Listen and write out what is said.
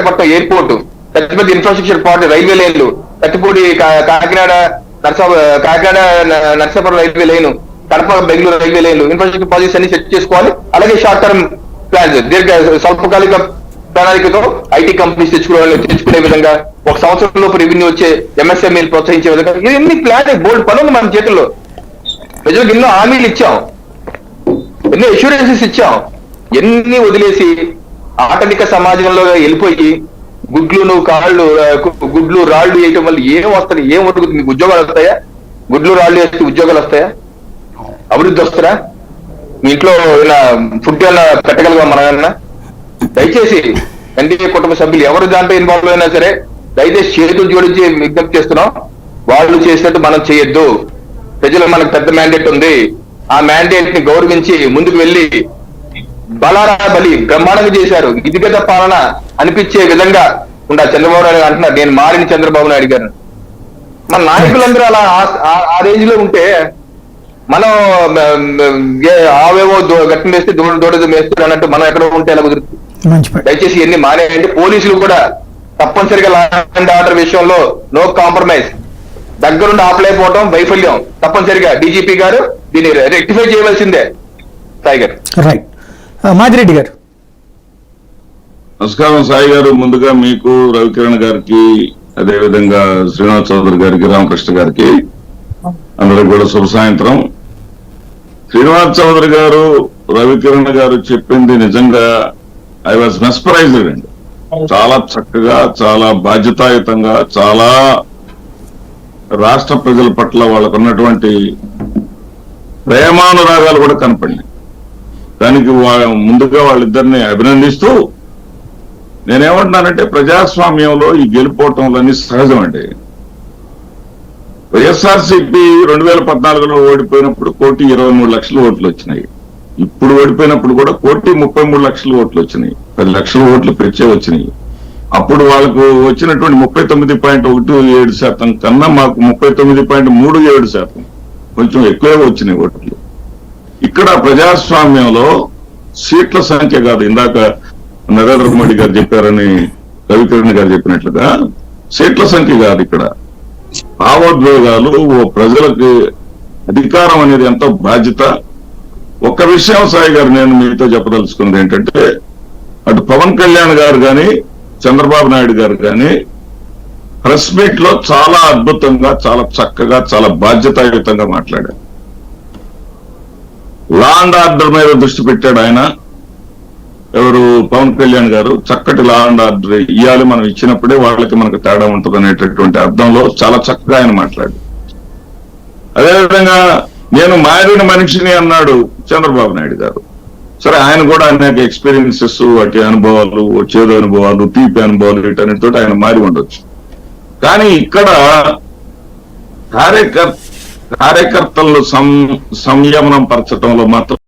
Visakhapatnam airport, పెద్ద పెద్ద infrastructure part, railway లైన్లు, Kathipudi Kakinada Narsapuram railway line, Kadapa Bengaluru railway లైన్లు, ఇన్ఫ్రాస్ట్రక్చర్ ప్రాజెక్ట్స్ అన్ని సెట్ చేసుకోవాలి. అలాగే షార్ట్ టర్మ్ ప్లాన్స్, స్వల్పకాలిక ప్రణాళికతో ఐటీ కంపెనీస్ తెచ్చుకునే విధంగా, ఒక సంవత్సరం లోపు రెవెన్యూ వచ్చే ఎంఎస్ఎంఈలు ప్రోత్సహించే విధంగా ఇవన్నీ ప్లాన్ బోల్డ్ పనులు మన చేతుల్లో. ప్రజలకు ఎన్నో హామీలు ఇచ్చాం, ఎన్నో అష్యూరెన్సెస్ ఇచ్చాం. ఎన్ని వదిలేసి ఆటవిక సమాజంలో వెళ్ళిపోయి గుడ్లు రాళ్లు వేయటం వల్ల ఏం వస్తాయి? ఏం వదులుతుంది? మీకు ఉద్యోగాలు వస్తాయా? గుడ్లు రాళ్లు వేస్తే ఉద్యోగాలు వస్తాయా? అభివృద్ధి వస్తారా? మీ ఇంట్లో ఫుడ్ ఏమైనా పెట్టగలగా? మనమన్నా దయచేసి ఎన్డీఏ కుటుంబ సభ్యులు ఎవరు దాంట్లో ఇన్వాల్వ్ అయినా సరే దయచేసి చేతులు జోడించి విజ్ఞప్తి చేస్తున్నాం. వాళ్ళు చేసినట్టు మనం చేయొద్దు. ప్రజలు మనకు పెద్ద మ్యాండేట్ ఉంది. ఆ మ్యాండేట్ ని గౌరవించి ముందుకు వెళ్లి బలారా బలి బ్రహ్మాండంగా చేశారు. ఇదిగత పాలన అనిపించే విధంగా చంద్రబాబు నాయుడు అంటున్నారు, నేను మారిన చంద్రబాబు నాయుడు గారు. మన నాయకులందరూ అలా ఆ రేంజ్ లో ఉంటే మనం ఆవేవో గట్టిన వేస్తే దూడదు వేస్తారు అన్నట్టు మనం ఎక్కడో ఉంటే ఎలా కుదురుతుంది? దయచేసి ఇవన్నీ మానేయండి. పోలీసులు కూడా తప్పనిసరిగా లా అండ్ ఆర్డర్ విషయంలో నో కాంప్రమైజ్. దగ్గరుండి ఆపలేకపోవడం వైఫల్యం. తప్పనిసరిగా డీజీపీ గారు దీన్ని రెక్టిఫై చేయవలసిందే. సాయి గారు. రైట్. మాదిరెడ్డి గారు. నమస్కారం సాయి గారు. ముందుగా మీకు, రవికిరణ్ గారికి, అదేవిధంగా శ్రీనివాస్ చౌదరి గారికి, రామకృష్ణ గారికి అందరికి కూడా శుభ సాయంత్రం. శ్రీనివాస్ చౌదరి గారు, రవికిరణ్ గారు చెప్పింది నిజంగా ఐ వాజ్ మెస్పరైజ్డ్ అండి. చాలా చక్కగా, చాలా బాధ్యతాయుతంగా, చాలా రాష్ట్ర ప్రజల పట్ల వాళ్ళకు ఉన్నటువంటి ప్రేమానురాగాలు కూడా కనపడింది. దానికి ముందుగా వాళ్ళిద్దరిని అభినందిస్తూ నేనేమంటున్నానంటే, ప్రజాస్వామ్యంలో ఈ గెలుపోవటంలన్నీ సహజం అండి. వైఎస్ఆర్సీపీ 2014లో ఓడిపోయినప్పుడు 1,23,00,000 ఓట్లు వచ్చినాయి. ఇప్పుడు ఓడిపోయినప్పుడు కూడా 1,33,00,000 ఓట్లు వచ్చినాయి. 10 లక్షల ఓట్లు పెంచే వచ్చినాయి. అప్పుడు వాళ్ళకు వచ్చినటువంటి 39.17% కన్నా మాకు 39.37%, కొంచెం ఎక్కువే వచ్చినాయి ఓట్లు. ఇక్కడ ప్రజాస్వామ్యంలో సీట్ల సంఖ్య కాదు, ఇందాక నరేంద్ర మోడీ గారు చెప్పారని రవికిరణ్ గారు చెప్పినట్లుగా సీట్ల సంఖ్య కాదు. ఇక్కడ భావోద్వేగాలు, ప్రజలకు అధికారం అనేది ఎంతో బాధ్యత. ఒక్క విషయం సాయి గారు నేను మీతో చెప్పదలుచుకున్నది ఏంటంటే, అటు పవన్ కళ్యాణ్ గారు కానీ, చంద్రబాబు నాయుడు గారు కానీ ప్రెస్ మీట్ లో చాలా అద్భుతంగా, చాలా చక్కగా, చాలా బాధ్యతాయుతంగా మాట్లాడారు. లా అండ్ ఆర్డర్ మీద దృష్టి పెట్టాడు ఆయన. ఎవరు? పవన్ కళ్యాణ్ గారు. చక్కటి లా అండ్ ఆర్డర్ ఇవ్వాలి, మనం ఇచ్చినప్పుడే వాళ్ళకి మనకు తేడా ఉంటుంది అనేటటువంటి అర్థంలో చాలా చక్కగా ఆయన మాట్లాడు. అదేవిధంగా నేను మారిన మనిషిని అన్నాడు చంద్రబాబు నాయుడు గారు. సరే, ఆయన కూడా అనేక ఎక్స్పీరియన్సెస్, వాటి అనుభవాలు, చేదు అనుభవాలు, తీపి అనుభవాలు, వీటన్నిటితో ఆయన మారి ఉండొచ్చు. కానీ ఇక్కడ కార్యకర్తలను సంయమనం పరచడంలో మాత్రం